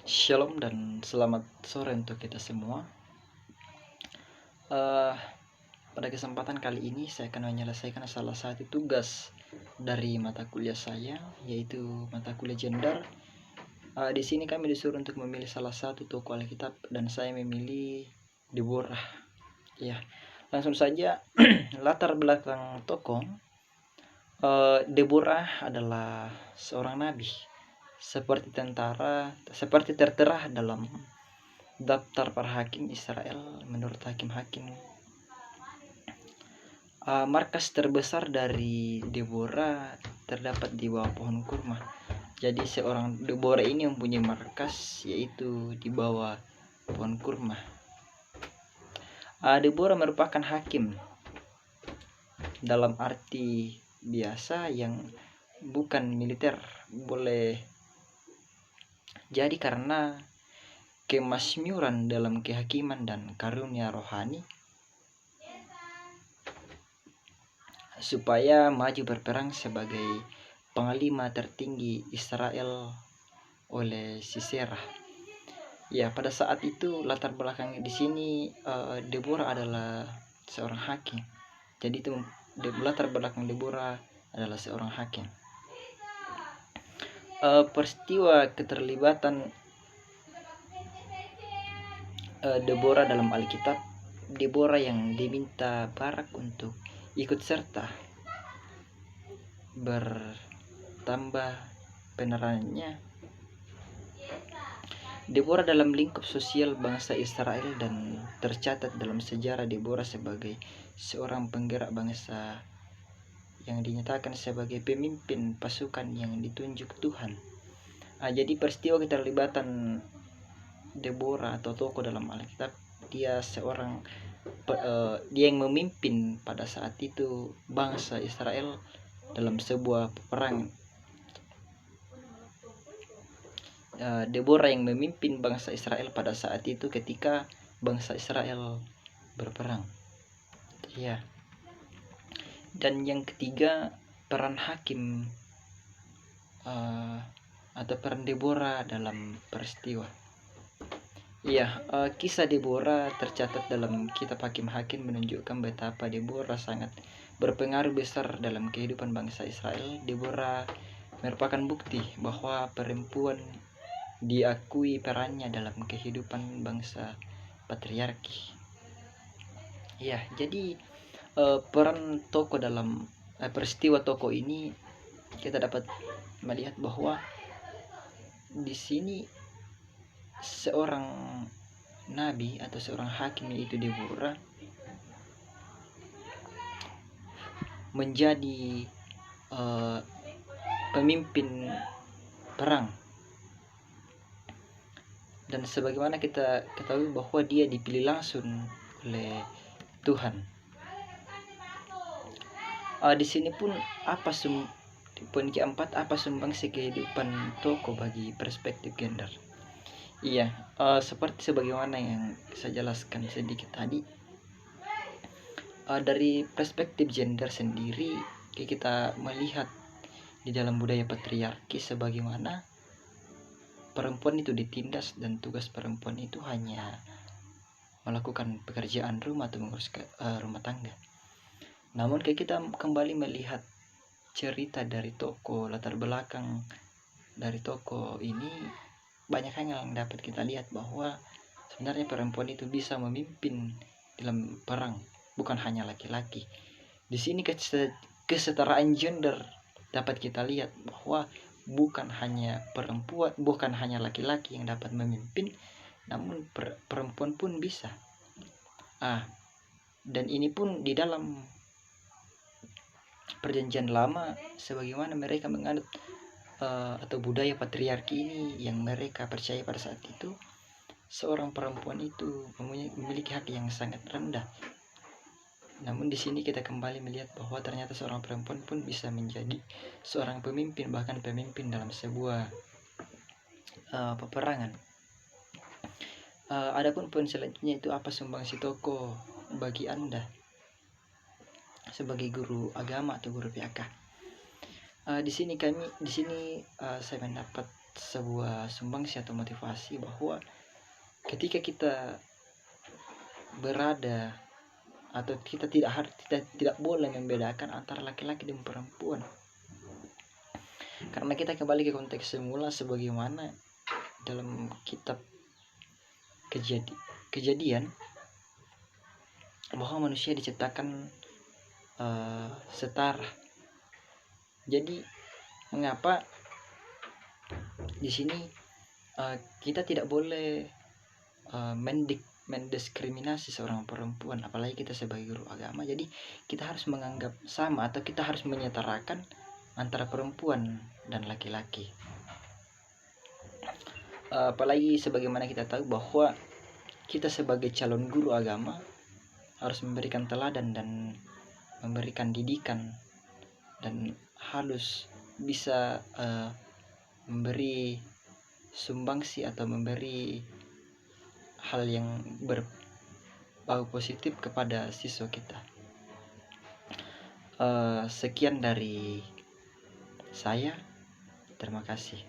Shalom dan selamat sore untuk kita semua. Pada kesempatan kali ini saya akan menyelesaikan salah satu tugas dari mata kuliah saya, yaitu mata kuliah gender. Di sini kami disuruh untuk memilih salah satu tokoh Alkitab dan saya memilih Deborah. Ya, langsung saja latar belakang tokoh. Deborah adalah seorang nabi, seperti tertera dalam daftar para hakim Israel menurut hakim-hakim. Markas terbesar dari Deborah terdapat di bawah pohon kurma. Jadi seorang Deborah ini mempunyai markas, yaitu di bawah pohon kurma. Deborah merupakan hakim dalam arti biasa yang bukan militer. Boleh jadi karena kemasmuran dalam kehakiman dan karunia rohani supaya maju berperang sebagai panglima tertinggi Israel oleh Sisera. Ya, pada saat itu latar belakang di sini Deborah adalah seorang hakim. Jadi itu latar belakang Deborah adalah seorang hakim. Peristiwa keterlibatan Deborah dalam Alkitab, Deborah yang diminta Barak untuk ikut serta bertambah penerangannya. Deborah dalam lingkup sosial bangsa Israel dan tercatat dalam sejarah Deborah sebagai seorang penggerak bangsa yang dinyatakan sebagai pemimpin pasukan yang ditunjuk Tuhan. Jadi peristiwa keterlibatan Deborah atau tokoh dalam Alkitab, dia yang memimpin pada saat itu bangsa Israel dalam sebuah perang. Deborah yang memimpin bangsa Israel pada saat itu ketika bangsa Israel berperang. Ya. Dan yang ketiga, peran hakim atau peran Deborah dalam peristiwa. Kisah Deborah tercatat dalam kitab Hakim-Hakim menunjukkan betapa Deborah sangat berpengaruh besar dalam kehidupan bangsa Israel. Deborah merupakan bukti bahwa perempuan diakui perannya dalam kehidupan bangsa patriarki. Jadi peran tokoh dalam peristiwa tokoh ini kita dapat melihat bahwa di sini seorang nabi atau seorang hakim, yaitu Deborah, menjadi pemimpin perang. Dan sebagaimana kita ketahui bahwa dia dipilih langsung oleh Tuhan. Di sini pun poin keempat, apa sumbangsi kehidupan tokoh bagi perspektif gender? Seperti sebagaimana yang saya jelaskan sedikit tadi, dari perspektif gender sendiri kita melihat di dalam budaya patriarki sebagaimana perempuan itu ditindas dan tugas perempuan itu hanya melakukan pekerjaan rumah atau mengurus rumah tangga. Namun kita kembali melihat cerita dari tokoh, latar belakang dari tokoh ini, banyak hal yang dapat kita lihat bahwa sebenarnya perempuan itu bisa memimpin dalam perang, bukan hanya laki-laki. Di sini kesetaraan gender dapat kita lihat bahwa bukan hanya perempuan, bukan hanya laki-laki yang dapat memimpin, namun perempuan pun bisa. Dan ini pun di dalam perjanjian lama, sebagaimana mereka menganut atau budaya patriarki ini yang mereka percaya pada saat itu, seorang perempuan itu memiliki hak yang sangat rendah. Namun di sini kita kembali melihat bahwa ternyata seorang perempuan pun bisa menjadi seorang pemimpin, bahkan pemimpin dalam sebuah peperangan. Adapun poin selanjutnya itu, apa sumbangsi tokoh bagi Anda sebagai guru agama atau guru PAK? Di sini saya mendapat sebuah sumbangsi atau motivasi bahwa ketika kita berada atau kita tidak boleh membedakan antara laki-laki dan perempuan, karena kita kembali ke konteks semula sebagaimana dalam kitab kejadian bahwa manusia diciptakan setara. Jadi mengapa di sini kita tidak boleh mendiskriminasi seorang perempuan, apalagi kita sebagai guru agama. Jadi kita harus menganggap sama atau kita harus menyetarakan antara perempuan dan laki-laki. Apalagi sebagaimana kita tahu bahwa kita sebagai calon guru agama harus memberikan teladan dan memberikan didikan dan harus bisa memberi sumbangsi atau memberi hal yang berbau positif kepada siswa kita. Sekian dari saya, terima kasih.